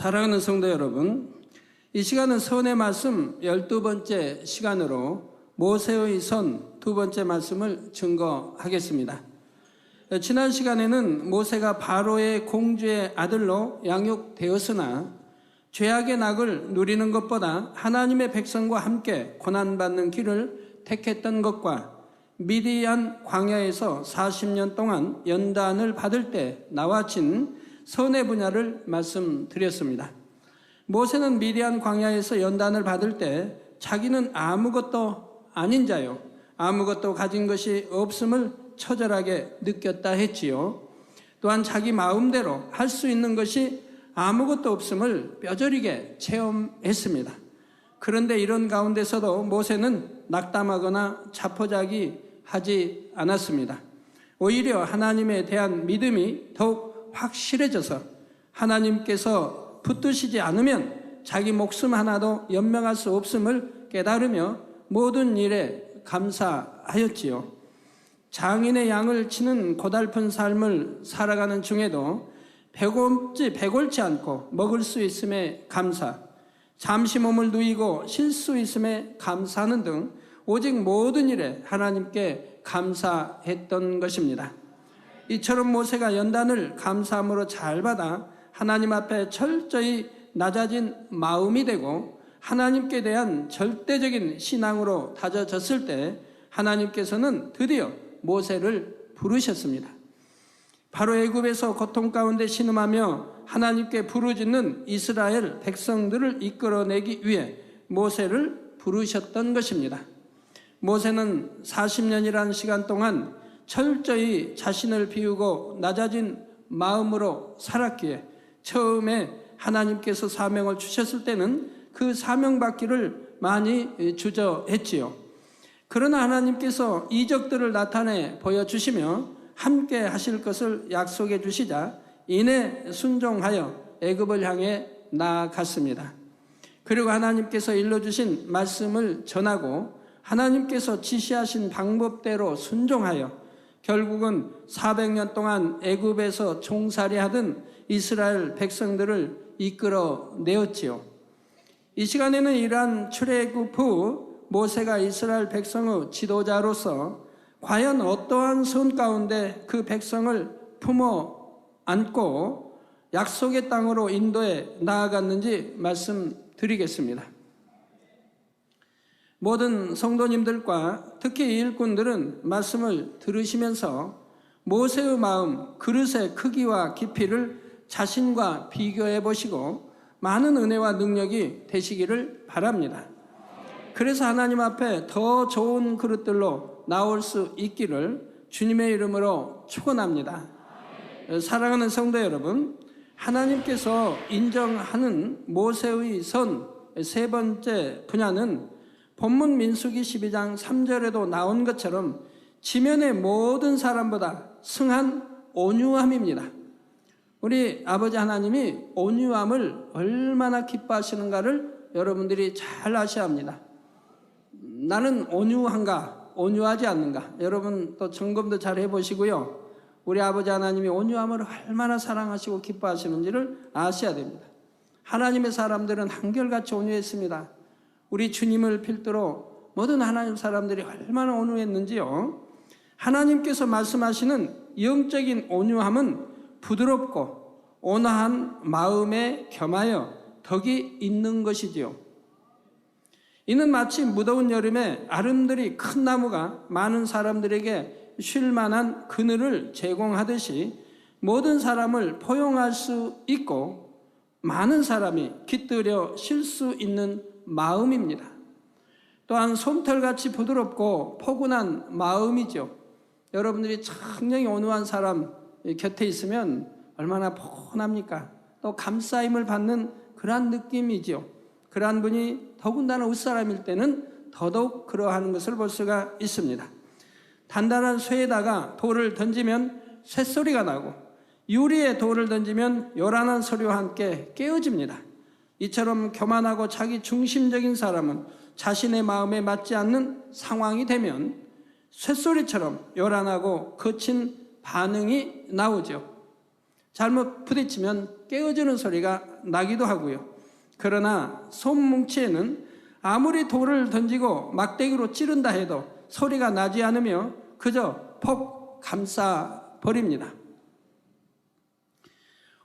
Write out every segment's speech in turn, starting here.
사랑하는 성도 여러분, 이 시간은 선의 말씀 12번째 시간으로 모세의 선 2번째 말씀을 증거하겠습니다. 지난 시간에는 모세가 바로의 공주의 아들로 양육되었으나 죄악의 낙을 누리는 것보다 하나님의 백성과 함께 고난받는 길을 택했던 것과 미디안 광야에서 40년 동안 연단을 받을 때 나와진 선의 분야를 말씀드렸습니다. 모세는 미디안 광야에서 연단을 받을 때 자기는 아무것도 아닌 자요, 아무것도 가진 것이 없음을 처절하게 느꼈다 했지요. 또한 자기 마음대로 할 수 있는 것이 아무것도 없음을 뼈저리게 체험했습니다. 그런데 이런 가운데서도 모세는 낙담하거나 자포자기하지 않았습니다. 오히려 하나님에 대한 믿음이 더욱 확실해져서 하나님께서 붙드시지 않으면 자기 목숨 하나도 연명할 수 없음을 깨달으며 모든 일에 감사하였지요. 장인의 양을 치는 고달픈 삶을 살아가는 중에도 배골지 않고 먹을 수 있음에 감사, 잠시 몸을 누이고 쉴 수 있음에 감사하는 등 오직 모든 일에 하나님께 감사했던 것입니다. 이처럼 모세가 연단을 감사함으로 잘 받아 하나님 앞에 철저히 낮아진 마음이 되고 하나님께 대한 절대적인 신앙으로 다져졌을 때 하나님께서는 드디어 모세를 부르셨습니다. 바로 애굽에서 고통 가운데 신음하며 하나님께 부르짖는 이스라엘 백성들을 이끌어내기 위해 모세를 부르셨던 것입니다. 모세는 40년이라는 시간 동안 철저히 자신을 비우고 낮아진 마음으로 살았기에 처음에 하나님께서 사명을 주셨을 때는 그 사명 받기를 많이 주저했지요. 그러나 하나님께서 이적들을 나타내 보여주시며 함께 하실 것을 약속해 주시자 이내 순종하여 애굽을 향해 나아갔습니다. 그리고 하나님께서 일러주신 말씀을 전하고 하나님께서 지시하신 방법대로 순종하여 결국은 400년 동안 애굽에서 종살이하던 이스라엘 백성들을 이끌어내었지요. 이 시간에는 이러한 출애굽 후 모세가 이스라엘 백성의 지도자로서 과연 어떠한 선 가운데 그 백성을 품어 안고 약속의 땅으로 인도해 나아갔는지 말씀드리겠습니다. 모든 성도님들과 특히 일꾼들은 말씀을 들으시면서 모세의 마음, 그릇의 크기와 깊이를 자신과 비교해 보시고 많은 은혜와 능력이 되시기를 바랍니다. 그래서 하나님 앞에 더 좋은 그릇들로 나올 수 있기를 주님의 이름으로 축원합니다. 사랑하는 성도 여러분, 하나님께서 인정하는 모세의 선 세 번째 분야는 본문 민수기 12장 3절에도 나온 것처럼 지면의 모든 사람보다 승한 온유함입니다. 우리 아버지 하나님이 온유함을 얼마나 기뻐하시는가를 여러분들이 잘 아셔야 합니다. 나는 온유한가, 온유하지 않는가? 여러분 또 점검도 잘 해보시고요. 우리 아버지 하나님이 온유함을 얼마나 사랑하시고 기뻐하시는지를 아셔야 됩니다. 하나님의 사람들은 한결같이 온유했습니다. 우리 주님을 필두로 모든 하나님 사람들이 얼마나 온유했는지요. 하나님께서 말씀하시는 영적인 온유함은 부드럽고 온화한 마음에 겸하여 덕이 있는 것이지요. 이는 마치 무더운 여름에 아름드리 큰 나무가 많은 사람들에게 쉴 만한 그늘을 제공하듯이 모든 사람을 포용할 수 있고 많은 사람이 깃들여 쉴 수 있는 마음입니다. 또한 솜털같이 부드럽고 포근한 마음이죠. 여러분들이 청량히 온유한 사람 곁에 있으면 얼마나 포근합니까? 또 감싸임을 받는 그러한 느낌이죠. 그러한 분이 더군다나 윗사람일 때는 더더욱 그러하는 것을 볼 수가 있습니다. 단단한 쇠에다가 돌을 던지면 쇳소리가 나고 유리에 돌을 던지면 요란한 소리와 함께 깨어집니다. 이처럼 교만하고 자기 중심적인 사람은 자신의 마음에 맞지 않는 상황이 되면 쇳소리처럼 요란하고 거친 반응이 나오죠. 잘못 부딪히면 깨어지는 소리가 나기도 하고요. 그러나 솜뭉치에는 아무리 돌을 던지고 막대기로 찌른다 해도 소리가 나지 않으며 그저 폭 감싸버립니다.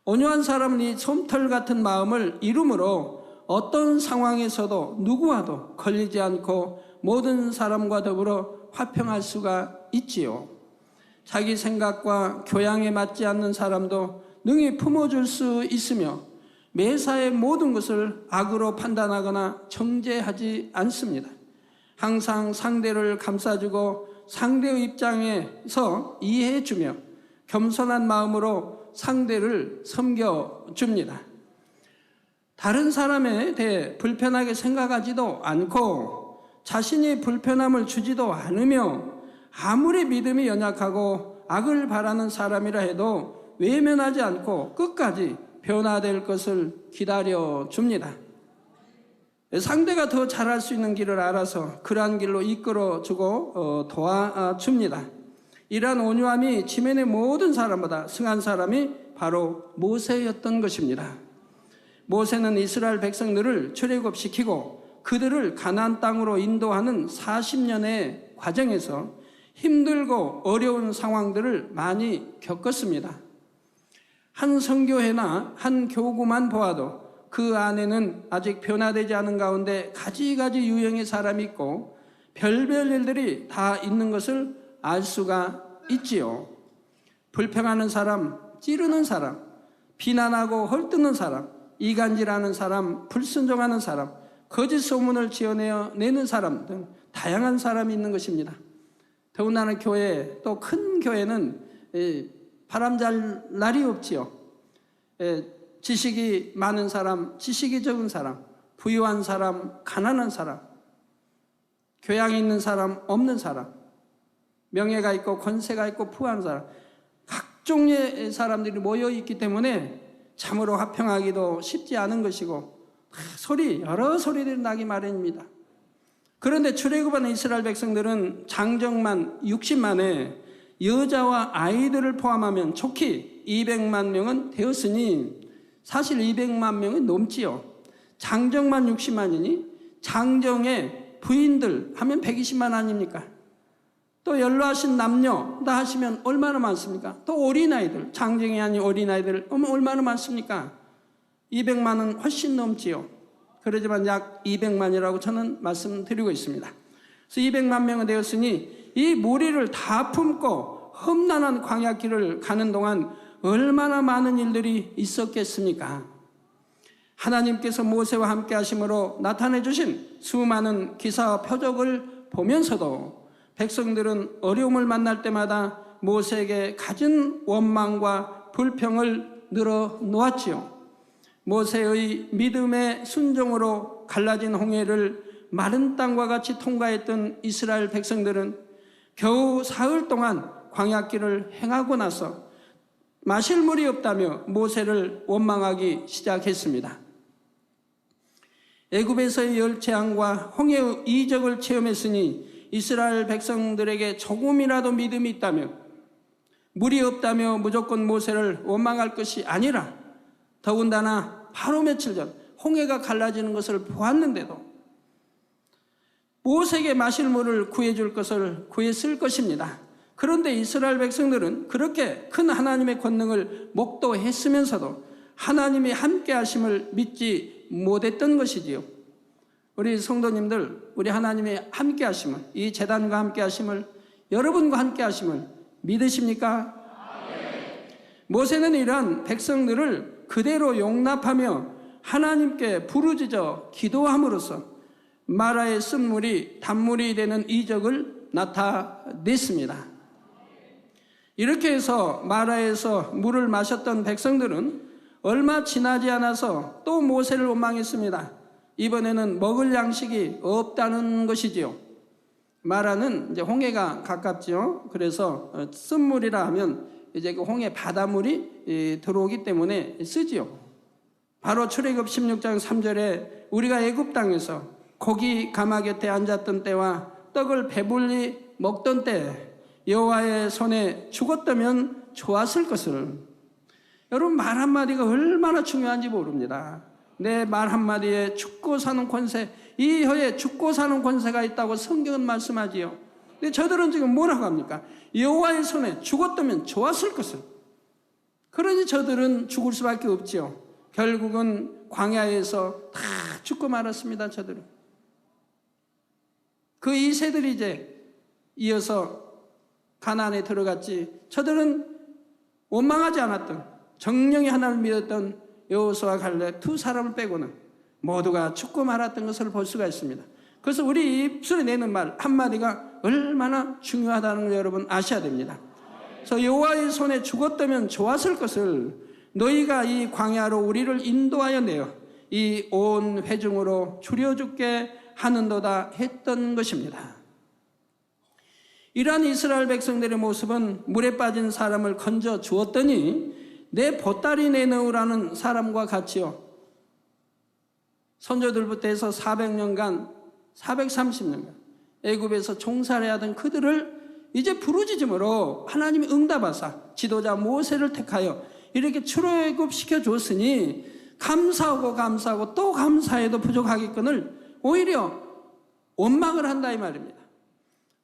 온유한 사람은 이 솜털 같은 마음을 이루므로 어떤 상황에서도 누구와도 걸리지 않고 모든 사람과 더불어 화평할 수가 있지요. 자기 생각과 교양에 맞지 않는 사람도 능히 품어줄 수 있으며 매사의 모든 것을 악으로 판단하거나 정죄하지 않습니다. 항상 상대를 감싸주고 상대의 입장에서 이해해주며 겸손한 마음으로 상대를 섬겨줍니다. 다른 사람에 대해 불편하게 생각하지도 않고 자신이 불편함을 주지도 않으며 아무리 믿음이 연약하고 악을 바라는 사람이라 해도 외면하지 않고 끝까지 변화될 것을 기다려줍니다. 상대가 더 잘할 수 있는 길을 알아서 그러한 길로 이끌어주고 도와줍니다. 이러한 온유함이 지면의 모든 사람보다 승한 사람이 바로 모세였던 것입니다. 모세는 이스라엘 백성들을 출애굽시키고 그들을 가나안 땅으로 인도하는 40년의 과정에서 힘들고 어려운 상황들을 많이 겪었습니다. 한 선교회나 한 교구만 보아도 그 안에는 아직 변화되지 않은 가운데 가지가지 유형의 사람이 있고 별별 일들이 다 있는 것을 알 수가 있지요. 불평하는 사람, 찌르는 사람, 비난하고 헐뜯는 사람, 이간질하는 사람, 불순종하는 사람, 거짓 소문을 지어내는 사람 등 다양한 사람이 있는 것입니다. 더군다나 교회, 또 큰 교회는 바람잘 날이 없지요. 지식이 많은 사람, 지식이 적은 사람, 부유한 사람, 가난한 사람, 교양이 있는 사람, 없는 사람, 명예가 있고 권세가 있고 부한 사람, 각종의 사람들이 모여 있기 때문에 참으로 화평하기도 쉽지 않은 것이고 여러 소리들이 나기 마련입니다. 그런데 출애굽한 이스라엘 백성들은 장정만 60만에 여자와 아이들을 포함하면 좋게 200만 명은 되었으니 사실 200만 명이 넘지요. 장정만 60만이니 장정의 부인들 하면 120만 아닙니까? 또 연로하신 남녀 다 하시면 얼마나 많습니까? 또 어린아이들, 장정이 아닌 어린아이들 얼마나 많습니까? 200만은 훨씬 넘지요. 그러지만 약 200만이라고 저는 말씀드리고 있습니다. 그래서 200만 명은 되었으니 이 무리를 다 품고 험난한 광야길을 가는 동안 얼마나 많은 일들이 있었겠습니까? 하나님께서 모세와 함께 하심으로 나타내 주신 수많은 기사와 표적을 보면서도 백성들은 어려움을 만날 때마다 모세에게 가진 원망과 불평을 늘어놓았지요. 모세의 믿음의 순종으로 갈라진 홍해를 마른 땅과 같이 통과했던 이스라엘 백성들은 겨우 사흘 동안 광야길을 행하고 나서 마실 물이 없다며 모세를 원망하기 시작했습니다. 애굽에서의 열재앙과 홍해의 이적을 체험했으니 이스라엘 백성들에게 조금이라도 믿음이 있다면 물이 없다며 무조건 모세를 원망할 것이 아니라 더군다나 바로 며칠 전 홍해가 갈라지는 것을 보았는데도 모세에게 마실 물을 구해줄 것을 구했을 것입니다. 그런데 이스라엘 백성들은 그렇게 큰 하나님의 권능을 목도했으면서도 하나님이 함께 하심을 믿지 못했던 것이지요. 우리 성도님들, 우리 하나님이 함께 하심을, 이 제단과 함께 하심을, 여러분과 함께 하심을 믿으십니까? 모세는 이러한 백성들을 그대로 용납하며 하나님께 부르짖어 기도함으로써 마라의 쓴물이 단물이 되는 이적을 나타냈습니다. 이렇게 해서 마라에서 물을 마셨던 백성들은 얼마 지나지 않아서 또 모세를 원망했습니다. 이번에는 먹을 양식이 없다는 것이지요. 마라는 이제 홍해가 가깝지요. 그래서 쓴물이라 하면 이제 그 홍해 바닷물이 들어오기 때문에 쓰지요. 바로 출애굽 16장 3절에 우리가 애굽 땅에서 고기 가마 곁에 앉았던 때와 떡을 배불리 먹던 때 여호와의 손에 죽었다면 좋았을 것을. 여러분, 말 한마디가 얼마나 중요한지 모릅니다. 내 말 한마디에 죽고 사는 권세, 이 혀에 죽고 사는 권세가 있다고 성경은 말씀하지요. 근데 저들은 지금 뭐라고 합니까? 여호와의 손에 죽었다면 좋았을 것을. 그러니 저들은 죽을 수밖에 없지요. 결국은 광야에서 다 죽고 말았습니다. 저들은. 그 2세들이 이제 이어서 가나안에 들어갔지. 저들은 원망하지 않았던, 정령이 하나님을 믿었던 여호수아 갈렙 두 사람을 빼고는 모두가 죽고 말았던 것을 볼 수가 있습니다. 그래서 우리 입술에 내는 말 한마디가 얼마나 중요하다는 걸 여러분 아셔야 됩니다. 그래서 여호와의 손에 죽었다면 좋았을 것을 너희가 이 광야로 우리를 인도하여 내어 이 온 회중으로 죽여 죽게 하는도다 했던 것입니다. 이러한 이스라엘 백성들의 모습은 물에 빠진 사람을 건져 주었더니 내 보따리 내놓으라는 사람과 같이요. 선조들부터 해서 400년간 430년간 애굽에서 종살이 하던 그들을 이제 부르짖음으로 하나님이 응답하사 지도자 모세를 택하여 이렇게 출애굽시켜 줬으니 감사하고 또 감사해도 부족하겠거늘 오히려 원망을 한다 이 말입니다.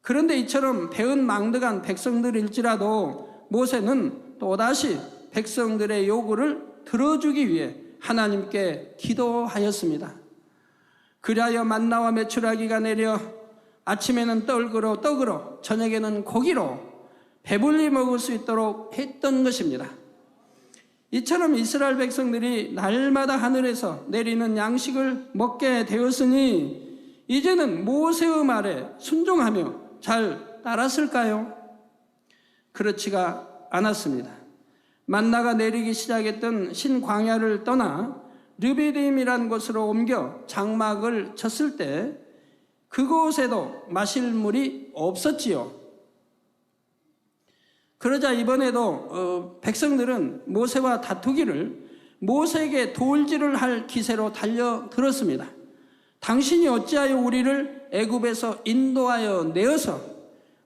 그런데 이처럼 배은 망득한 백성들일지라도 모세는 또다시 백성들의 요구를 들어주기 위해 하나님께 기도하였습니다. 그리하여 만나와 메추라기가 내려 아침에는 떡으로 저녁에는 고기로 배불리 먹을 수 있도록 했던 것입니다. 이처럼 이스라엘 백성들이 날마다 하늘에서 내리는 양식을 먹게 되었으니 이제는 모세의 말에 순종하며 잘 따랐을까요? 그렇지가 않았습니다. 만나가 내리기 시작했던 신광야를 떠나 르비딤이라는 곳으로 옮겨 장막을 쳤을 때 그곳에도 마실 물이 없었지요. 그러자 이번에도 백성들은 모세와 다투기를 모세에게 돌질을 할 기세로 달려들었습니다. 당신이 어찌하여 우리를 애굽에서 인도하여 내어서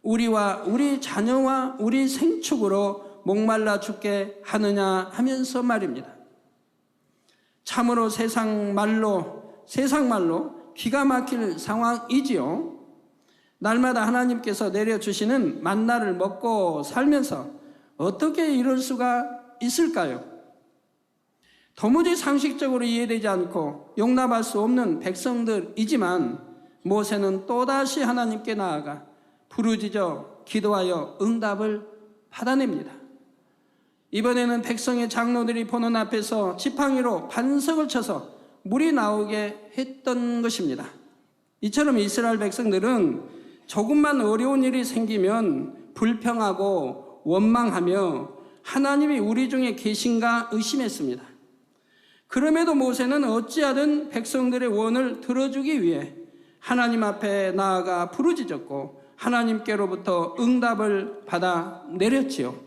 우리와 우리 자녀와 우리 생축으로 목말라 죽게 하느냐 하면서 말입니다. 참으로 세상 말로 기가 막힐 상황이지요. 날마다 하나님께서 내려주시는 만나를 먹고 살면서 어떻게 이럴 수가 있을까요? 도무지 상식적으로 이해되지 않고 용납할 수 없는 백성들이지만 모세는 또다시 하나님께 나아가 부르짖어 기도하여 응답을 받아냅니다. 이번에는 백성의 장로들이 보는 앞에서 지팡이로 반석을 쳐서 물이 나오게 했던 것입니다. 이처럼 이스라엘 백성들은 조금만 어려운 일이 생기면 불평하고 원망하며 하나님이 우리 중에 계신가 의심했습니다. 그럼에도 모세는 어찌하든 백성들의 원을 들어주기 위해 하나님 앞에 나아가 부르짖었고 하나님께로부터 응답을 받아 내렸지요.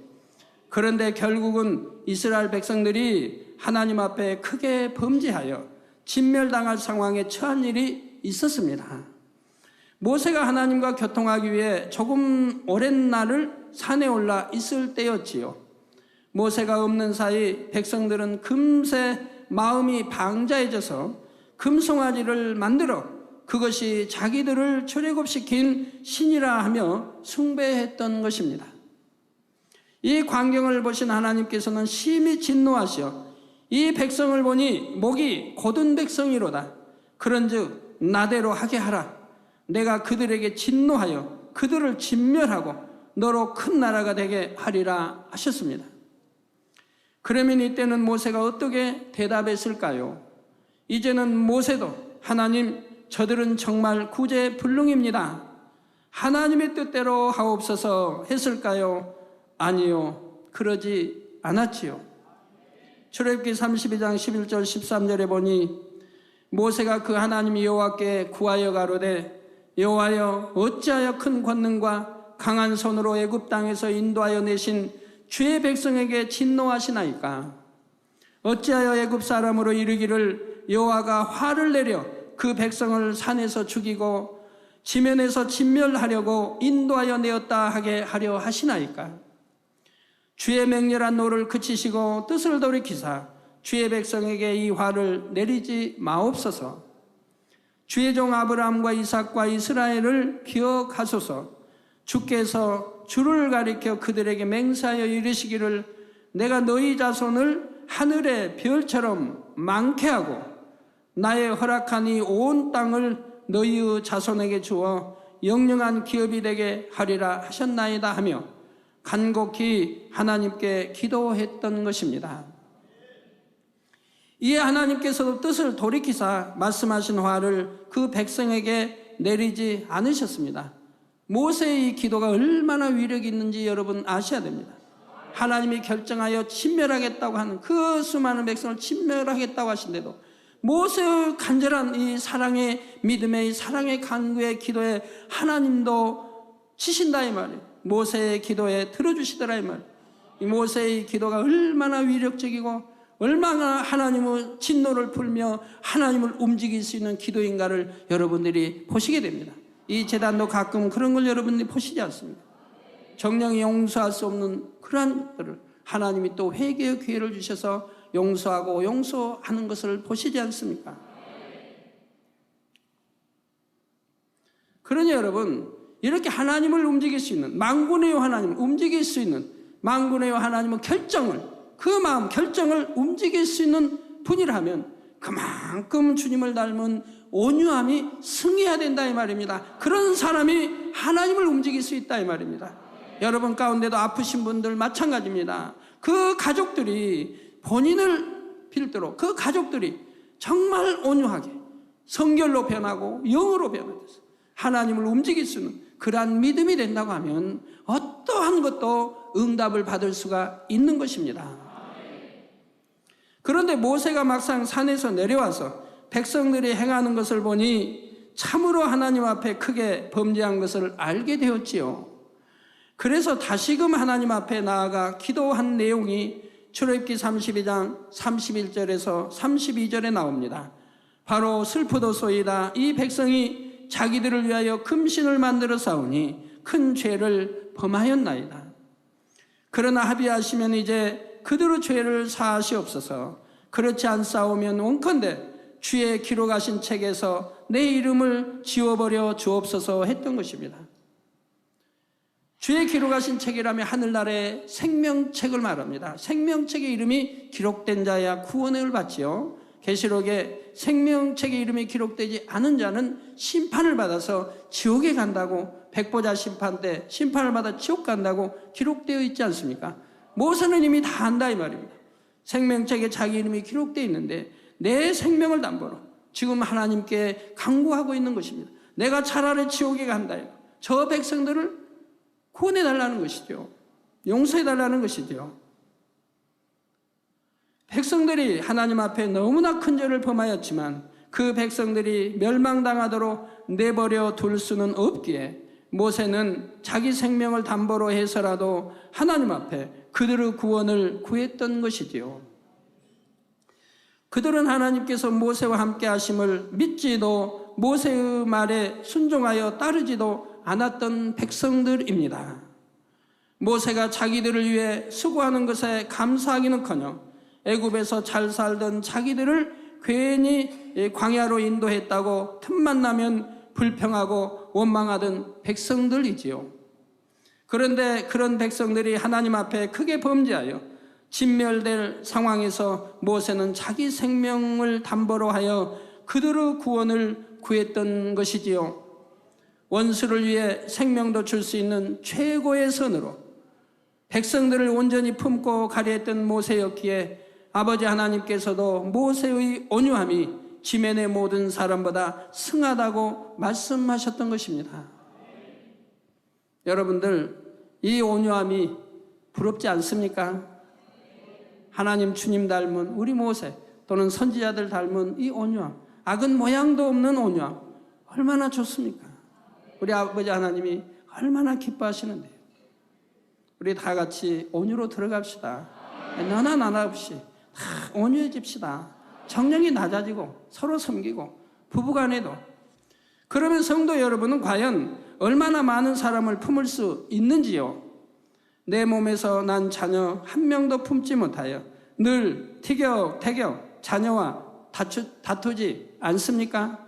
그런데 결국은 이스라엘 백성들이 하나님 앞에 크게 범죄하여 진멸당할 상황에 처한 일이 있었습니다. 모세가 하나님과 교통하기 위해 조금 오랜 날을 산에 올라 있을 때였지요. 모세가 없는 사이 백성들은 금세 마음이 방자해져서 금송아지를 만들어 그것이 자기들을 출애굽시킨 신이라 하며 숭배했던 것입니다. 이 광경을 보신 하나님께서는 심히 진노하시어 이 백성을 보니 목이 곧은 백성이로다. 그런즉 나대로 하게 하라. 내가 그들에게 진노하여 그들을 진멸하고 너로 큰 나라가 되게 하리라 하셨습니다. 그러면 이때는 모세가 어떻게 대답했을까요? 이제는 모세도 하나님 저들은 정말 구제불능입니다. 하나님의 뜻대로 하옵소서 했을까요? 아니요, 그러지 않았지요. 출애굽기 32장 11절 13절에 보니 모세가 그 하나님 여호와께 구하여 가로되 여호와여 어찌하여 큰 권능과 강한 손으로 애굽 땅에서 인도하여 내신 주의 백성에게 진노하시나이까? 어찌하여 애굽 사람으로 이르기를 여호와가 화를 내려 그 백성을 산에서 죽이고 지면에서 진멸하려고 인도하여 내었다 하게 하려 하시나이까? 주의 맹렬한 노를 그치시고 뜻을 돌이키사 주의 백성에게 이 화를 내리지 마옵소서. 주의 종 아브라함과 이삭과 이스라엘을 기억하소서. 주께서 주를 가리켜 그들에게 맹세하여 이르시기를 내가 너희 자손을 하늘의 별처럼 많게 하고 나의 허락한 이 온 땅을 너희의 자손에게 주어 영영한 기업이 되게 하리라 하셨나이다 하며 간곡히 하나님께 기도했던 것입니다. 이에 하나님께서도 뜻을 돌이키사 말씀하신 화를 그 백성에게 내리지 않으셨습니다. 모세의 이 기도가 얼마나 위력이 있는지 여러분 아셔야 됩니다. 하나님이 결정하여 진멸하겠다고 하는 그 수많은 백성을 진멸하겠다고 하신데도 모세의 간절한 이 사랑의 믿음의 이 사랑의 간구의 기도에 하나님도 치신다 이 말이에요. 모세의 기도에 들어주시더라 이 말이에요. 이 모세의 기도가 얼마나 위력적이고 얼마나 하나님의 진노를 풀며 하나님을 움직일 수 있는 기도인가를 여러분들이 보시게 됩니다. 이 제단도 가끔 그런 걸 여러분들이 보시지 않습니까? 정령이 용서할 수 없는 그러한 것들을 하나님이 또 회개의 기회를 주셔서 용서하고 용서하는 것을 보시지 않습니까? 그러니 여러분, 이렇게 하나님을 움직일 수 있는, 만군의 하나님을 움직일 수 있는 만군의 하나님의 결정을, 그 마음 결정을 움직일 수 있는 분이라면 그만큼 주님을 닮은 온유함이 승해야 된다 이 말입니다. 그런 사람이 하나님을 움직일 수 있다 이 말입니다. 여러분 가운데도 아프신 분들 마찬가지입니다. 그 가족들이 본인을 필두로 그 가족들이 정말 온유하게 성결로 변하고 영으로 변화돼서 하나님을 움직일 수 있는 그러한 믿음이 된다고 하면 어떠한 것도 응답을 받을 수가 있는 것입니다. 그런데 모세가 막상 산에서 내려와서 백성들이 행하는 것을 보니 참으로 하나님 앞에 크게 범죄한 것을 알게 되었지요. 그래서 다시금 하나님 앞에 나아가 기도한 내용이 출애굽기 32장 31절에서 32절에 나옵니다. 바로 슬프도소이다. 이 백성이 자기들을 위하여 금신을 만들어 싸우니 큰 죄를 범하였나이다. 그러나 합의하시면 이제 그들의 죄를 사하시옵소서. 그렇지 않사오면 원컨대 주의 기록하신 책에서 내 이름을 지워버려 주옵소서 했던 것입니다. 주의 기록하신 책이라면 하늘나라의 생명책을 말합니다. 생명책의 이름이 기록된 자야 구원을 받지요. 계시록에 생명책의 이름이 기록되지 않은 자는 심판을 받아서 지옥에 간다고, 백보자 심판 때 심판을 받아 지옥 간다고 기록되어 있지 않습니까? 모세는 이미 다 안다 이 말입니다. 생명책에 자기 이름이 기록되어 있는데 내 생명을 담보로 지금 하나님께 간구하고 있는 것입니다. 내가 차라리 지옥에 간다. 저 백성들을 구원해달라는 것이죠. 용서해달라는 것이죠. 백성들이 하나님 앞에 너무나 큰 죄를 범하였지만 그 백성들이 멸망당하도록 내버려 둘 수는 없기에 모세는 자기 생명을 담보로 해서라도 하나님 앞에 그들의 구원을 구했던 것이지요. 그들은 하나님께서 모세와 함께 하심을 믿지도 모세의 말에 순종하여 따르지도 않았던 백성들입니다. 모세가 자기들을 위해 수고하는 것에 감사하기는커녕 애굽에서 잘 살던 자기들을 괜히 광야로 인도했다고 틈만 나면 불평하고 원망하던 백성들이지요. 그런데 그런 백성들이 하나님 앞에 크게 범죄하여 진멸될 상황에서 모세는 자기 생명을 담보로 하여 그들의 구원을 구했던 것이지요. 원수를 위해 생명도 줄 수 있는 최고의 선으로 백성들을 온전히 품고 가려 했던 모세였기에 아버지 하나님께서도 모세의 온유함이 지면의 모든 사람보다 승하다고 말씀하셨던 것입니다. 여러분들, 이 온유함이 부럽지 않습니까? 하나님 주님 닮은 우리 모세 또는 선지자들 닮은 이 온유함, 악은 모양도 없는 온유함, 얼마나 좋습니까? 우리 아버지 하나님이 얼마나 기뻐하시는데요. 우리 다 같이 온유로 들어갑시다. 너나 나나 없이 다 온유해집시다. 정령이 낮아지고 서로 섬기고 부부간에도. 그러면 성도 여러분은 과연 얼마나 많은 사람을 품을 수 있는지요? 내 몸에서 난 자녀 한 명도 품지 못하여 늘 티격태격 자녀와 다투지 않습니까?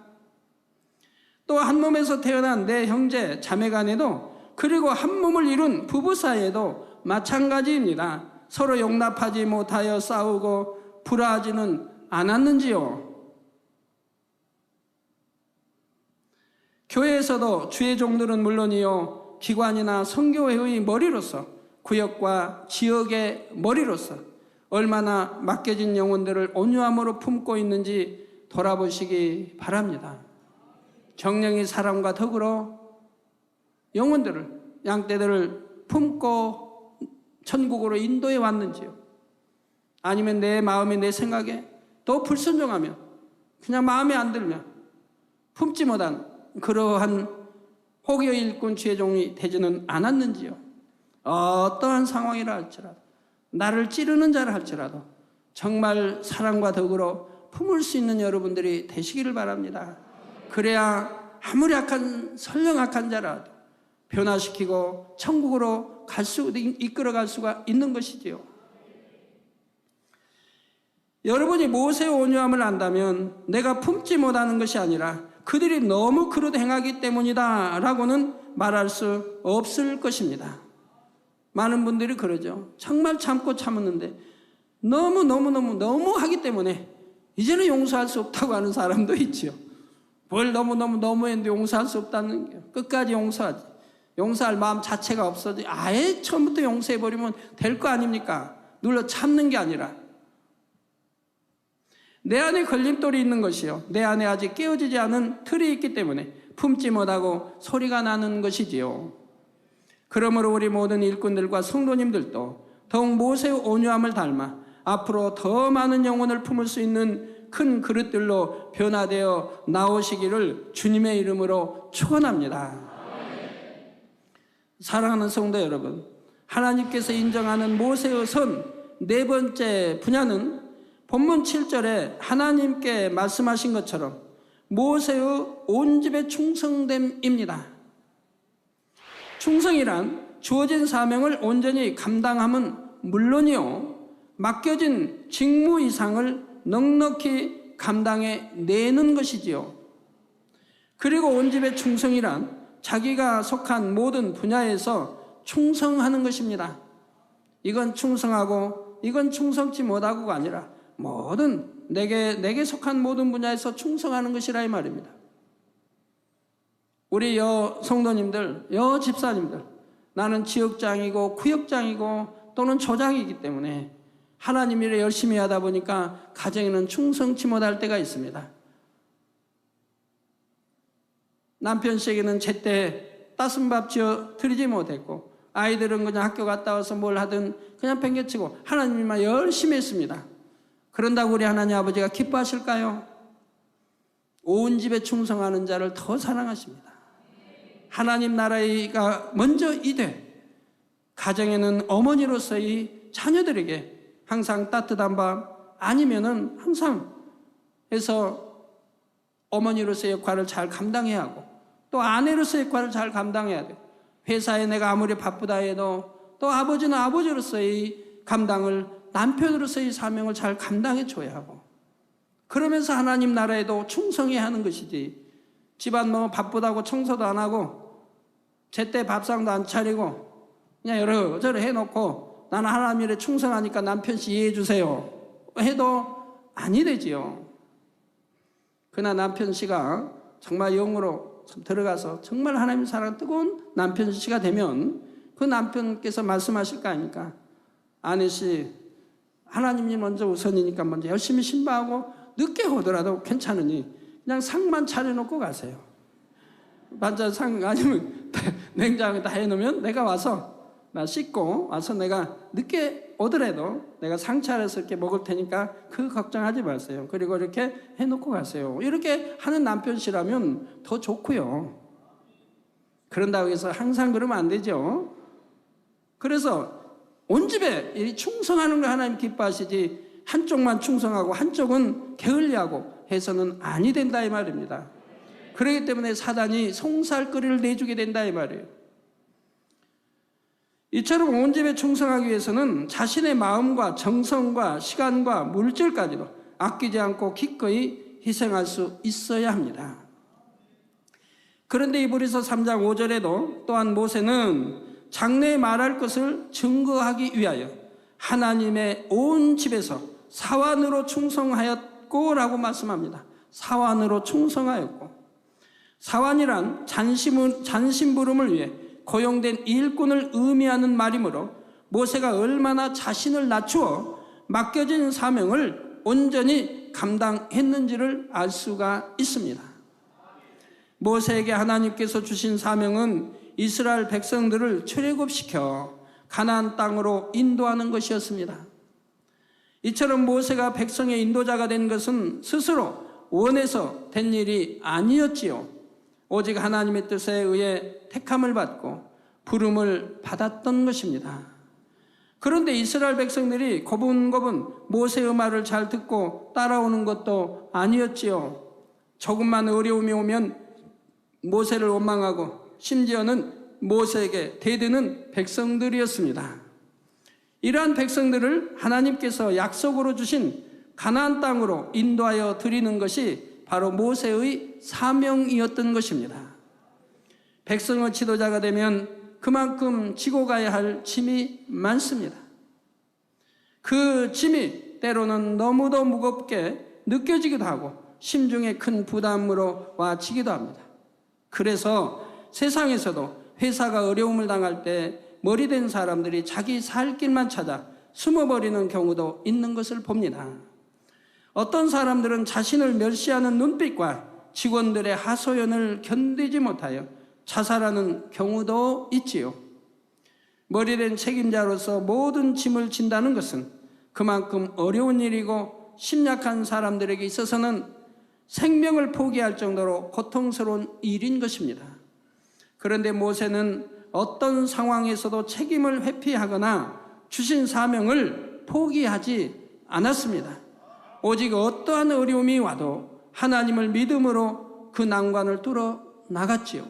또 한 몸에서 태어난 내 형제 자매 간에도 그리고 한 몸을 이룬 부부 사이에도 마찬가지입니다. 서로 용납하지 못하여 싸우고 불화하지는 않았는지요? 교회에서도 주의 종들은 물론이요 기관이나 선교회의 머리로서 구역과 지역의 머리로서 얼마나 맡겨진 영혼들을 온유함으로 품고 있는지 돌아보시기 바랍니다. 정령이 사람과 더불어 영혼들을 양떼들을 품고 천국으로 인도해 왔는지요? 아니면 내 마음에 내 생각에 더 불순종하며 그냥 마음에 안 들면 품지 못한 그러한 혹여 일꾼 주의 종이 되지는 않았는지요? 어떠한 상황이라 할지라도 나를 찌르는 자라 할지라도 정말 사랑과 덕으로 품을 수 있는 여러분들이 되시기를 바랍니다. 그래야 아무리 설령 악한 자라도 변화시키고 천국으로 이끌어갈 수가 있는 것이지요. 여러분이 모세의 온유함을 안다면 내가 품지 못하는 것이 아니라 그들이 너무 그릇 행하기 때문이다 라고는 말할 수 없을 것입니다. 많은 분들이 그러죠. 정말 참고 참았는데 너무 하기 때문에 이제는 용서할 수 없다고 하는 사람도 있지요. 뭘 너무했는데 용서할 수 없다는 게 끝까지 용서하지. 용서할 마음 자체가 없어지. 아예 처음부터 용서해버리면 될 거 아닙니까? 눌러 참는 게 아니라 내 안에 걸림돌이 있는 것이요. 내 안에 아직 깨어지지 않은 틀이 있기 때문에 품지 못하고 소리가 나는 것이지요. 그러므로 우리 모든 일꾼들과 성도님들도 더욱 모세의 온유함을 닮아 앞으로 더 많은 영혼을 품을 수 있는 큰 그릇들로 변화되어 나오시기를 주님의 이름으로 축원합니다. 사랑하는 성도 여러분, 하나님께서 인정하는 모세의 선 네 번째 분야는 본문 7절에 하나님께 말씀하신 것처럼 모세의 온 집의 충성됨입니다. 충성이란 주어진 사명을 온전히 감당함은 물론이요 맡겨진 직무 이상을 넉넉히 감당해 내는 것이지요. 그리고 온 집의 충성이란 자기가 속한 모든 분야에서 충성하는 것입니다. 이건 충성하고 이건 충성치 못하고가 아니라 모든 내게 속한 모든 분야에서 충성하는 것이라 이 말입니다. 우리 성도님들, 집사님들, 나는 지역장이고 구역장이고 또는 조장이기 때문에 하나님 일을 열심히 하다 보니까 가정에는 충성치 못할 때가 있습니다. 남편 씨에게는 제때 따순 밥 지어 드리지 못했고 아이들은 그냥 학교 갔다 와서 뭘 하든 그냥 팽개치고 하나님만 열심히 했습니다. 그런다고 우리 하나님 아버지가 기뻐하실까요? 온 집에 충성하는 자를 더 사랑하십니다. 하나님 나라가 먼저 이되 가정에는 어머니로서의 자녀들에게 항상 따뜻한 밥 아니면은 항상 해서 어머니로서의 역할을 잘 감당해야 하고 또 아내로서의 역할을 잘 감당해야 돼요. 회사에 내가 아무리 바쁘다 해도 또 아버지는 아버지로서의 감당을 남편으로서의 사명을 잘 감당해 줘야 하고 그러면서 하나님 나라에도 충성해야 하는 것이지 집안 너무 바쁘다고 청소도 안 하고 제때 밥상도 안 차리고 그냥 여러저러 해놓고 나는 하나님 일에 충성하니까 남편 씨 이해해 주세요 해도 아니 되지요. 그러나 남편 씨가 정말 영으로 들어가서 정말 하나님 사랑 뜨거운 남편 씨가 되면 그 남편께서 말씀하실 거 아닙니까? 아내 씨 하나님이 먼저 우선이니까 먼저 열심히 신방하고 늦게 오더라도 괜찮으니 그냥 상만 차려놓고 가세요. 반찬상 아니면 냉장고에 다 해놓으면 내가 와서 나 씻고 와서 내가 늦게 오더라도 내가 상 차려서 이렇게 먹을 테니까 그 걱정하지 마세요. 그리고 이렇게 해놓고 가세요. 이렇게 하는 남편이라면 더 좋고요. 그런다고 해서 항상 그러면 안 되죠. 그래서 온 집에 이 충성하는 걸 하나님 기뻐하시지 한쪽만 충성하고 한쪽은 게을리하고 해서는 아니 된다 이 말입니다. 그렇기 때문에 사단이 송살거리를 내주게 된다 이 말이에요. 이처럼 온 집에 충성하기 위해서는 자신의 마음과 정성과 시간과 물질까지도 아끼지 않고 기꺼이 희생할 수 있어야 합니다. 그런데 이브리서 3장 5절에도 또한 모세는 장래에 말할 것을 증거하기 위하여 하나님의 온 집에서 사환으로 충성하였고 라고 말씀합니다. 사환으로 충성하였고, 사환이란 잔심부름을 위해 고용된 일꾼을 의미하는 말이므로 모세가 얼마나 자신을 낮추어 맡겨진 사명을 온전히 감당했는지를 알 수가 있습니다. 모세에게 하나님께서 주신 사명은 이스라엘 백성들을 출애굽시켜 가나안 땅으로 인도하는 것이었습니다. 이처럼 모세가 백성의 인도자가 된 것은 스스로 원해서 된 일이 아니었지요. 오직 하나님의 뜻에 의해 택함을 받고 부름을 받았던 것입니다. 그런데 이스라엘 백성들이 고분고분 모세의 말을 잘 듣고 따라오는 것도 아니었지요. 조금만 어려움이 오면 모세를 원망하고 심지어는 모세에게 대드는 백성들이었습니다. 이러한 백성들을 하나님께서 약속으로 주신 가나안 땅으로 인도하여 드리는 것이 바로 모세의 사명이었던 것입니다. 백성의 지도자가 되면 그만큼 지고 가야 할 짐이 많습니다. 그 짐이 때로는 너무도 무겁게 느껴지기도 하고 심중에 큰 부담으로 와지기도 합니다. 그래서 세상에서도 회사가 어려움을 당할 때 머리된 사람들이 자기 살 길만 찾아 숨어버리는 경우도 있는 것을 봅니다. 어떤 사람들은 자신을 멸시하는 눈빛과 직원들의 하소연을 견디지 못하여 자살하는 경우도 있지요. 머리된 책임자로서 모든 짐을 진다는 것은 그만큼 어려운 일이고 심약한 사람들에게 있어서는 생명을 포기할 정도로 고통스러운 일인 것입니다. 그런데 모세는 어떤 상황에서도 책임을 회피하거나 주신 사명을 포기하지 않았습니다. 오직 어떠한 어려움이 와도 하나님을 믿음으로 그 난관을 뚫어 나갔지요.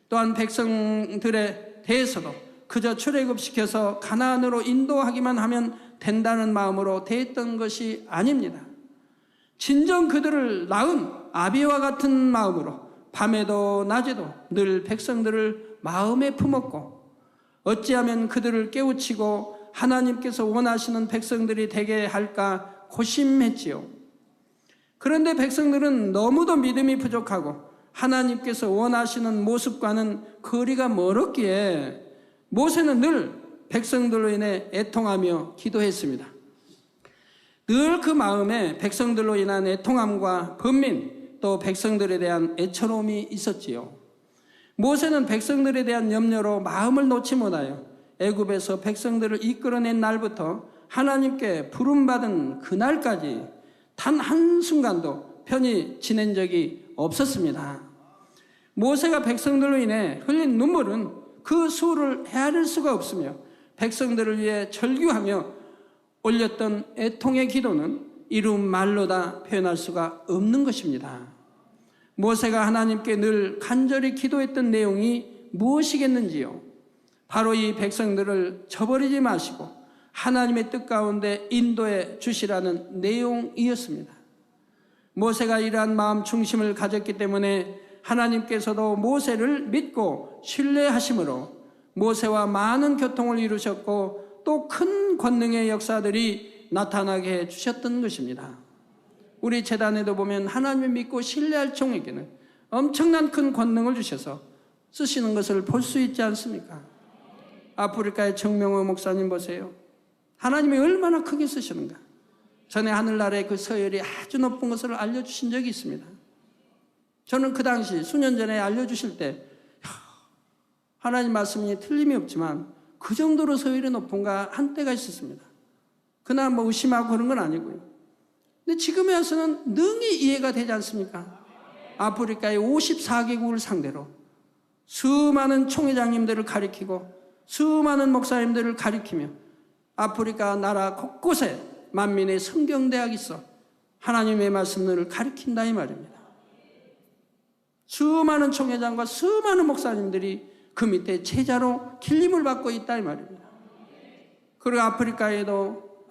또한 백성들에 대해서도 그저 출애굽시켜서 가나안으로 인도하기만 하면 된다는 마음으로 대했던 것이 아닙니다. 진정 그들을 낳은 아비와 같은 마음으로 밤에도 낮에도 늘 백성들을 마음에 품었고 어찌하면 그들을 깨우치고 하나님께서 원하시는 백성들이 되게 할까 고심했지요. 그런데 백성들은 너무도 믿음이 부족하고 하나님께서 원하시는 모습과는 거리가 멀었기에 모세는 늘 백성들로 인해 애통하며 기도했습니다. 늘 그 마음에 백성들로 인한 애통함과 번민, 또 백성들에 대한 애처로움이 있었지요. 모세는 백성들에 대한 염려로 마음을 놓지 못하여 애굽에서 백성들을 이끌어낸 날부터 하나님께 부름받은 그날까지 단 한순간도 편히 지낸 적이 없었습니다. 모세가 백성들로 인해 흘린 눈물은 그 수를 헤아릴 수가 없으며 백성들을 위해 절규하며 올렸던 애통의 기도는 이루 말로 다 표현할 수가 없는 것입니다. 모세가 하나님께 늘 간절히 기도했던 내용이 무엇이겠는지요? 바로 이 백성들을 저버리지 마시고 하나님의 뜻 가운데 인도해 주시라는 내용이었습니다. 모세가 이러한 마음 중심을 가졌기 때문에 하나님께서도 모세를 믿고 신뢰하심으로 모세와 많은 교통을 이루셨고 또 큰 권능의 역사들이 나타나게 해주셨던 것입니다. 우리 재단에도 보면 하나님을 믿고 신뢰할 종에게는 엄청난 큰 권능을 주셔서 쓰시는 것을 볼 수 있지 않습니까? 아프리카의 정명호 목사님 보세요. 하나님이 얼마나 크게 쓰시는가. 전에 하늘나라의 그 서열이 아주 높은 것을 알려주신 적이 있습니다. 저는 그 당시 수년 전에 알려주실 때 하나님 말씀이 틀림이 없지만 그 정도로 서열이 높은가 한때가 있었습니다. 그러나 뭐 의심하고 그런 건 아니고요. 근데 지금에 와서는 능히 이해가 되지 않습니까? 아프리카의 54개국을 상대로 수많은 총회장님들을 가리키고 수많은 목사님들을 가리키며 아프리카 나라 곳곳에 만민의 성경대학이 있어 하나님의 말씀을 가리킨다 이 말입니다. 수많은 총회장과 수많은 목사님들이 그 밑에 제자로 길림을 받고 있다 이 말입니다. 그리고 아프리카에도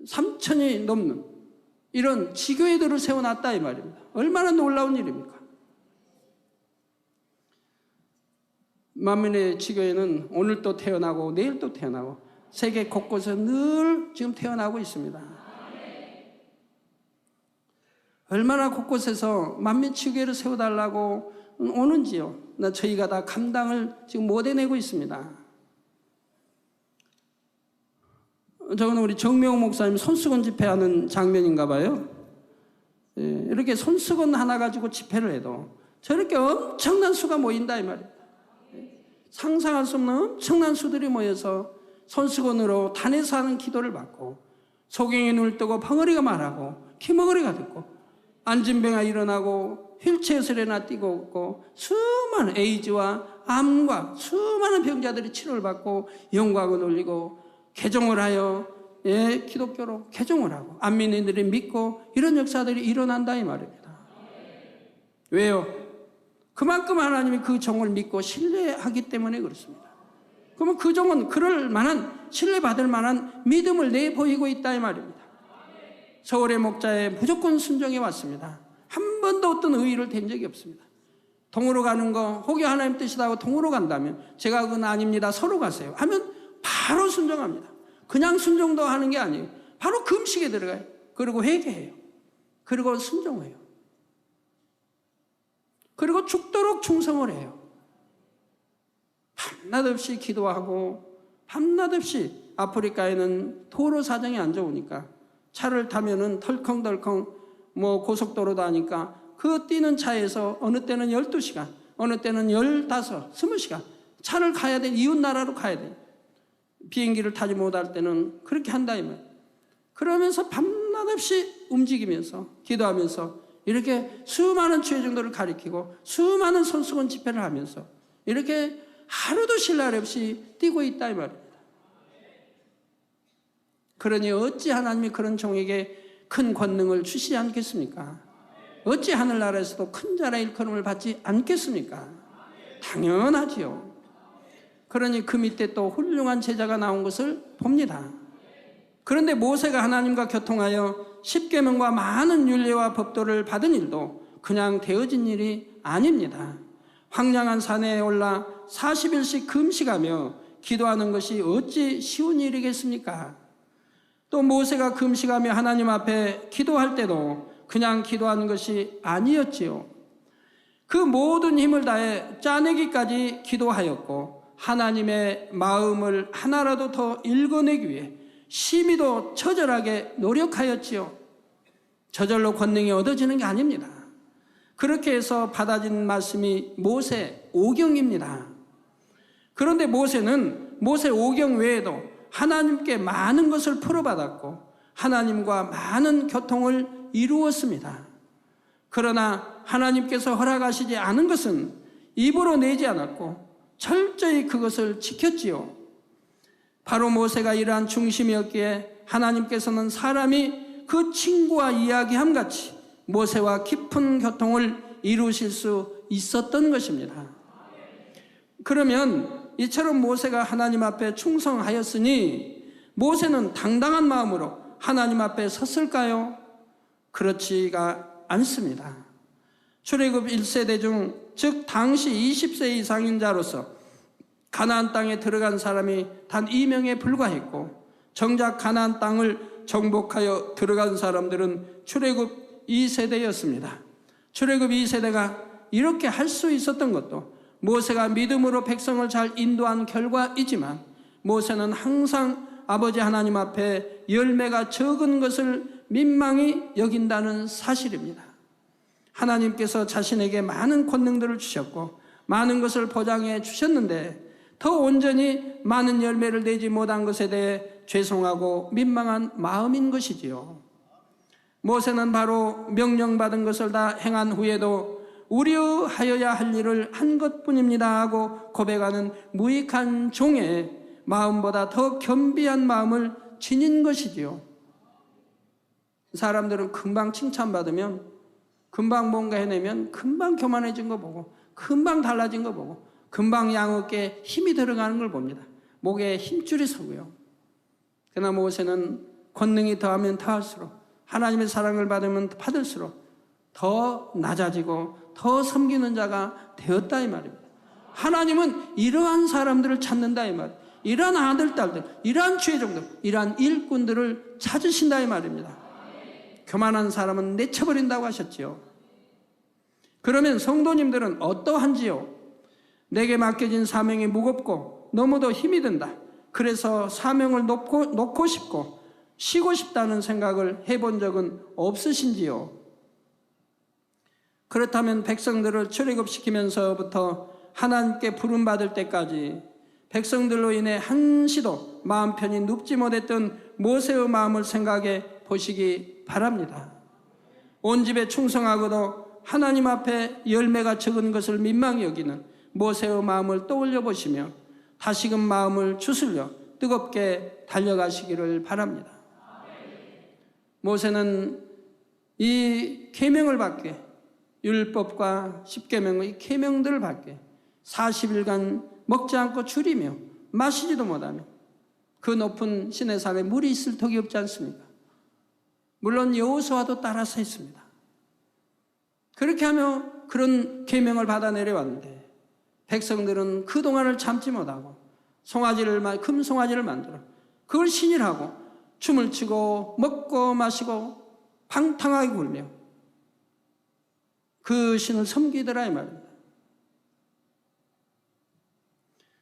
3천이 넘는 이런 지교회들을 세워놨다 이 말입니다. 얼마나 놀라운 일입니까? 만민의 지교회는 오늘 또 태어나고 내일 또 태어나고 세계 곳곳에 늘 지금 태어나고 있습니다. 얼마나 곳곳에서 만민 지교회를 세워달라고 오는지요. 저희가 다 감당을 지금 못 해내고 있습니다. 저건 우리 정명호 목사님 손수건 집회하는 장면인가 봐요. 이렇게 손수건 하나 가지고 집회를 해도 저렇게 엄청난 수가 모인다 이 말입니다. 상상할 수 없는 엄청난 수들이 모여서 손수건으로 단에서 하는 기도를 받고 소경이 눈을 뜨고 벙어리가 말하고 키머거리가 듣고 안진병이 일어나고 휠체어에서 일어나 뛰고 있고 수많은 에이즈와 암과 수많은 병자들이 치료를 받고 영광을 올리고 개종을 하여 기독교로 개종을 하고 안민인들이 믿고 이런 역사들이 일어난다 이 말입니다. 왜요? 그만큼 하나님이 그 종을 믿고 신뢰하기 때문에 그렇습니다. 그러면 그 종은 그럴 만한 신뢰받을 만한 믿음을 내보이고 있다 이 말입니다. 서울의 목자에 무조건 순종해 왔습니다. 한 번도 어떤 의의를 댄 적이 없습니다. 동으로 가는 거 혹여 하나님 뜻이다고 동으로 간다면 제가 그건 아닙니다. 서로 가세요 하면 바로 순종합니다. 그냥 순종도 하는 게 아니에요. 바로 금식에 들어가요. 그리고 회개해요. 그리고 순종해요. 그리고 죽도록 충성을 해요. 밤낮 없이 기도하고 밤낮 없이 아프리카에는 도로 사정이 안 좋으니까 차를 타면은 덜컹덜컹 고속도로도 하니까 그 뛰는 차에서 어느 때는 12시간, 어느 때는 15, 20시간 차를 가야 돼. 이웃 나라로 가야 돼. 비행기를 타지 못할 때는 그렇게 한다 이 말. 그러면서 밤낮 없이 움직이면서 기도하면서 이렇게 수많은 죄정도를 가리키고 수많은 손수건 집회를 하면서 이렇게 하루도 쉴 날 없이 뛰고 있다 이 말입니다. 그러니 어찌 하나님이 그런 종에게 큰 권능을 주시지 않겠습니까? 어찌 하늘나라에서도 큰 자라 일컬음을 받지 않겠습니까? 당연하지요. 그러니 그 밑에 또 훌륭한 제자가 나온 것을 봅니다. 그런데 모세가 하나님과 교통하여 십계명과 많은 율례와 법도를 받은 일도 그냥 되어진 일이 아닙니다. 황량한 산에 올라 40일씩 금식하며 기도하는 것이 어찌 쉬운 일이겠습니까? 또 모세가 금식하며 하나님 앞에 기도할 때도 그냥 기도하는 것이 아니었지요. 그 모든 힘을 다해 짜내기까지 기도하였고 하나님의 마음을 하나라도 더 읽어내기 위해 심히도 처절하게 노력하였지요. 저절로 권능이 얻어지는 게 아닙니다. 그렇게 해서 받아진 말씀이 모세 오경입니다. 그런데 모세는 모세 오경 외에도 하나님께 많은 것을 풀어받았고 하나님과 많은 교통을 이루었습니다. 그러나 하나님께서 허락하시지 않은 것은 입으로 내지 않았고 철저히 그것을 지켰지요. 바로 모세가 이러한 중심이었기에 하나님께서는 사람이 그 친구와 이야기함 같이 모세와 깊은 교통을 이루실 수 있었던 것입니다. 그러면 이처럼 모세가 하나님 앞에 충성하였으니 모세는 당당한 마음으로 하나님 앞에 섰을까요? 그렇지가 않습니다. 출애굽 1세대 중 즉 당시 20세 이상인 자로서 가나안 땅에 들어간 사람이 단 2명에 불과했고 정작 가나안 땅을 정복하여 들어간 사람들은 출애굽 2세대였습니다. 출애굽 2세대가 이렇게 할 수 있었던 것도 모세가 믿음으로 백성을 잘 인도한 결과이지만 모세는 항상 아버지 하나님 앞에 열매가 적은 것을 민망히 여긴다는 사실입니다. 하나님께서 자신에게 많은 권능들을 주셨고 많은 것을 보장해 주셨는데 더 온전히 많은 열매를 내지 못한 것에 대해 죄송하고 민망한 마음인 것이지요. 모세는 바로 명령받은 것을 다 행한 후에도 우려하여야 할 일을 한 것뿐입니다 하고 고백하는 무익한 종의 마음보다 더 겸비한 마음을 지닌 것이지요. 사람들은 금방 칭찬받으면 금방 뭔가 해내면 금방 교만해진 거 보고, 금방 달라진 거 보고, 금방 양어깨에 힘이 들어가는 걸 봅니다. 목에 힘줄이 서고요. 그러나 모세는 권능이 더하면 더할수록, 하나님의 사랑을 받으면 받을수록 더 낮아지고 더 섬기는 자가 되었다 이 말입니다. 하나님은 이러한 사람들을 찾는다 이 말입니다. 이러한 아들, 딸들, 이러한 죄종들, 이러한 일꾼들을 찾으신다 이 말입니다. 교만한 사람은 내쳐버린다고 하셨지요. 그러면 성도님들은 어떠한지요? 내게 맡겨진 사명이 무겁고 너무도 힘이 든다. 그래서 사명을 놓고 싶고 쉬고 싶다는 생각을 해본 적은 없으신지요? 그렇다면 백성들을 출애굽시키면서부터 하나님께 부름받을 때까지 백성들로 인해 한시도 마음 편히 눕지 못했던 모세의 마음을 생각해 보시기 바랍니다. 온 집에 충성하고도 하나님 앞에 열매가 적은 것을 민망히 여기는 모세의 마음을 떠올려 보시며 다시금 마음을 추스려 뜨겁게 달려가시기를 바랍니다. 모세는 이 계명을 받게, 율법과 십계명의 계명들을 받게 40일간 먹지 않고 줄이며 마시지도 못하며 그 높은 시내산에 물이 있을 턱이 없지 않습니까? 물론 여호수아도 따라서 했습니다. 그렇게 하며 그런 계명을 받아 내려왔는데 백성들은 그동안을 참지 못하고 금송아지를 만들어 그걸 신일하고 춤을 추고 먹고 마시고 방탕하게 굴며 그 신을 섬기더라 이 말입니다.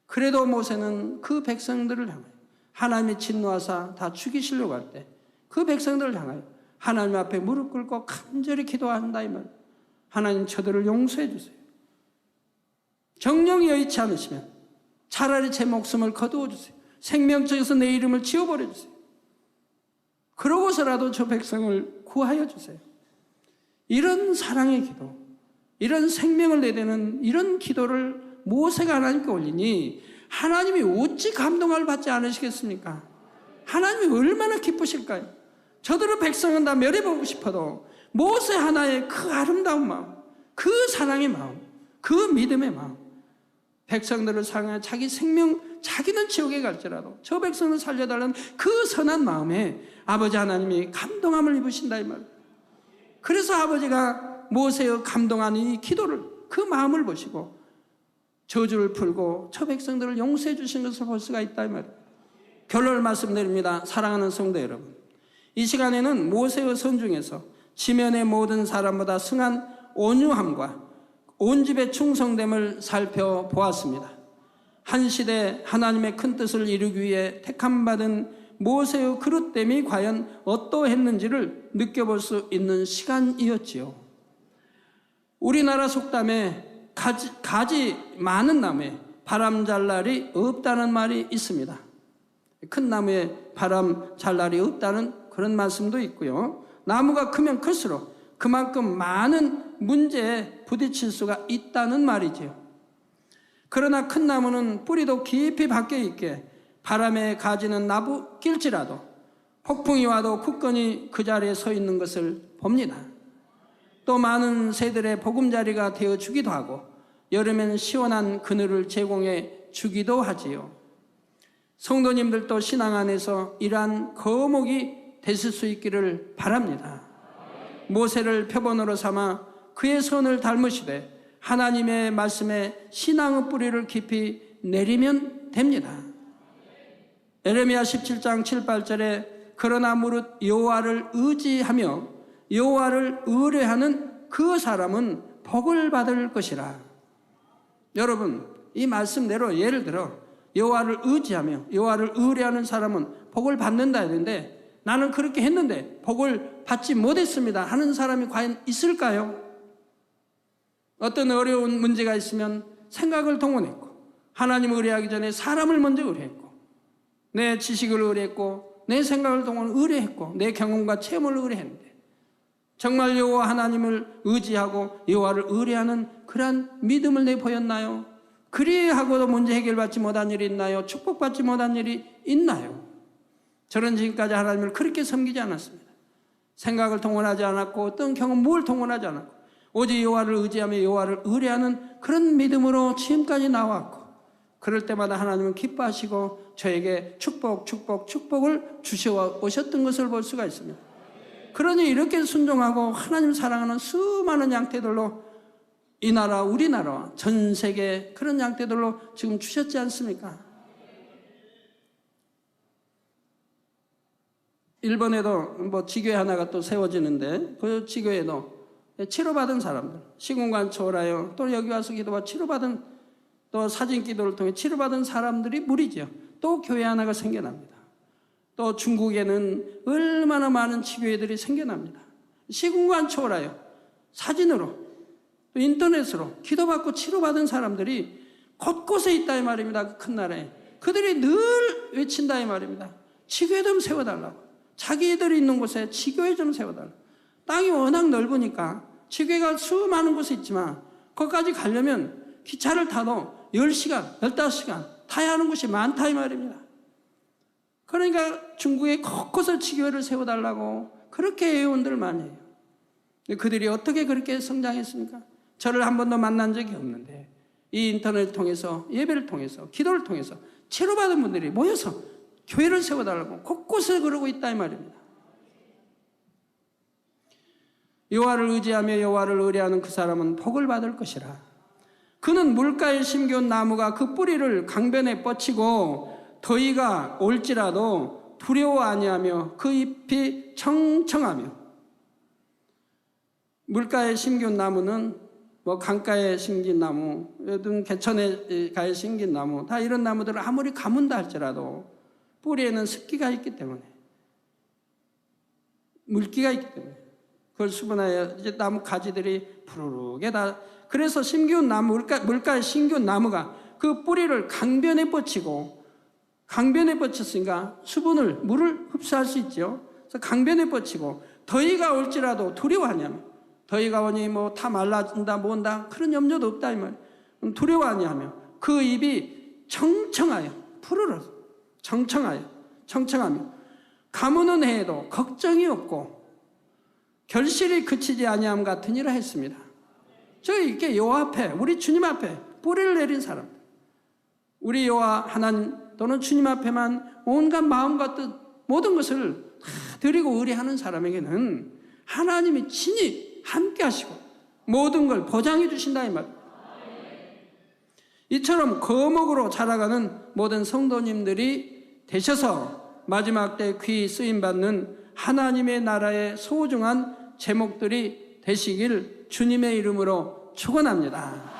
그래도 모세는 그 백성들을 향하여 하나님이 진노하사 다 죽이시려고 할 때 그 백성들을 향하여 하나님 앞에 무릎 꿇고 간절히 기도한다 이 말입니다. 하나님 저들을 용서해 주세요. 정령이 여의치 않으시면 차라리 제 목숨을 거두어 주세요. 생명책에서 내 이름을 지워버려 주세요. 그러고서라도 저 백성을 구하여 주세요. 이런 사랑의 기도, 이런 생명을 내대는 이런 기도를 모세가 하나님께 올리니 하나님이 어찌 감동을 받지 않으시겠습니까? 하나님이 얼마나 기쁘실까요? 저들의 백성은 다 멸해보고 싶어도 모세 하나의 그 아름다운 마음, 그 사랑의 마음, 그 믿음의 마음, 백성들을 사랑하여 자기 생명, 자기는 지옥에 갈지라도 저 백성을 살려달라는 그 선한 마음에 아버지 하나님이 감동함을 입으신다 이 말이에요. 그래서 아버지가 모세의 감동하는 이 기도를, 그 마음을 보시고 저주를 풀고 저 백성들을 용서해 주신 것을 볼 수가 있다 이 말이에요. 결론을 말씀드립니다. 사랑하는 성도 여러분, 이 시간에는 모세의 선 중에서 지면의 모든 사람보다 승한 온유함과 온 집의 충성됨을 살펴보았습니다. 한 시대 하나님의 큰 뜻을 이루기 위해 택함받은 모세의 그릇됨이 과연 어떠했는지를 느껴볼 수 있는 시간이었지요. 우리나라 속담에 가지 많은 나무에 바람 잘 날이 없다는 말이 있습니다. 큰 나무에 바람 잘 날이 없다는 그런 말씀도 있고요. 나무가 크면 클수록 그만큼 많은 문제에 부딪힐 수가 있다는 말이지요. 그러나 큰 나무는 뿌리도 깊이 박혀 있게 바람에 가지는 나부길지라도 폭풍이 와도 굳건히 그 자리에 서 있는 것을 봅니다. 또 많은 새들의 보금자리가 되어 주기도 하고 여름엔 시원한 그늘을 제공해 주기도 하지요. 성도님들도 신앙 안에서 이러한 거목이 되실 수 있기를 바랍니다. 모세를 표본으로 삼아 그의 손을 닮으시되 하나님의 말씀에 신앙의 뿌리를 깊이 내리면 됩니다. 에레미야 17장 7, 8절에 그러나 무릇 여호와를 의지하며 여호와를 의뢰하는 그 사람은 복을 받을 것이라. 여러분, 이 말씀대로 예를 들어 여호와를 의지하며 여호와를 의뢰하는 사람은 복을 받는다 했는데 나는 그렇게 했는데 복을 받지 못했습니다 하는 사람이 과연 있을까요? 어떤 어려운 문제가 있으면 생각을 동원했고 하나님을 의뢰하기 전에 사람을 먼저 의뢰했고 내 지식을 의뢰했고 내 생각을 동원 의뢰했고 내 경험과 체험을 의뢰했는데 정말 여호와 하나님을 의지하고 여호와를 의뢰하는 그러한 믿음을 내보였나요? 그리하고도 문제 해결받지 못한 일이 있나요? 축복받지 못한 일이 있나요? 저는 지금까지 하나님을 그렇게 섬기지 않았습니다. 생각을 동원하지 않았고 어떤 경험 뭘 동원하지 않았고 오직 여호와를 의지하며 여호와를 의뢰하는 그런 믿음으로 지금까지 나왔고, 그럴 때마다 하나님은 기뻐하시고 저에게 축복을 주셔 오셨던 것을 볼 수가 있습니다. 그러니 이렇게 순종하고 하나님 사랑하는 수많은 양떼들로 이 나라, 우리나라와 전 세계 그런 양떼들로 지금 주셨지 않습니까? 일본에도 지교회 하나가 또 세워지는데, 그 지교회도 치료받은 사람들, 시공간 초월하여 또 여기 와서 기도와 치료받은, 또 사진 기도를 통해 치료받은 사람들이 무리죠. 또 교회 하나가 생겨납니다. 또 중국에는 얼마나 많은 지교회들이 생겨납니다. 시공간 초월하여 사진으로 또 인터넷으로 기도받고 치료받은 사람들이 곳곳에 있다 이 말입니다. 그 큰 나라에 그들이 늘 외친다 이 말입니다. 지교회 좀 세워달라고. 자기들이 있는 곳에 지교회 좀 세워달라고. 땅이 워낙 넓으니까 지교회가 수많은 곳에 있지만 거기까지 가려면 기차를 타도 10시간, 15시간 타야 하는 곳이 많다 이 말입니다. 그러니까 중국에 곳곳에 지교회를 세워달라고 그렇게 애원들 많이 해요. 그들이 어떻게 그렇게 성장했습니까? 저를 한 번도 만난 적이 없는데 이 인터넷을 통해서, 예배를 통해서, 기도를 통해서 치료받은 분들이 모여서 교회를 세워달라고 곳곳에 그러고 있다 이 말입니다. 여호와를 의지하며 여호와를 의뢰하는 그 사람은 복을 받을 것이라. 그는 물가에 심겨온 나무가 그 뿌리를 강변에 뻗치고 더위가 올지라도 두려워 아니하며 그 잎이 청청하며. 물가에 심겨온 나무는 강가에 심긴 나무, 요즘 개천가에 심긴 나무, 다 이런 나무들을 아무리 가문다 할지라도 뿌리에는 습기가 있기 때문에, 물기가 있기 때문에 그걸 수분하여 이제 나무 가지들이 푸르르게 다. 그래서 심기운 나무, 물가에 심기운 나무가 그 뿌리를 강변에 뻗치고, 강변에 뻗쳤으니까 수분을, 물을 흡수할 수 있죠. 그래서 강변에 뻗치고 더위가 올지라도 두려워하냐며. 더위가 오니 다 말라진다, 뭔다 그런 염려도 없다 이 말. 두려워하냐며 그 입이 청청하여, 푸르르 청청하며 가무는 해에도 걱정이 없고 결실이 그치지 아니함 같으니라 했습니다. 이렇게 여호와 앞에, 우리 주님 앞에 뿌리를 내린 사람, 우리 여호와 하나님 또는 주님 앞에만 온갖 마음과 뜻 모든 것을 다 드리고 의뢰하는 사람에게는 하나님이 친히 함께 하시고 모든 걸 보장해 주신다 이 말. 이처럼 거목으로 자라가는 모든 성도님들이 되셔서 마지막 때 귀히 쓰임받는 하나님의 나라의 소중한 제목들이 되시길 주님의 이름으로 축원합니다.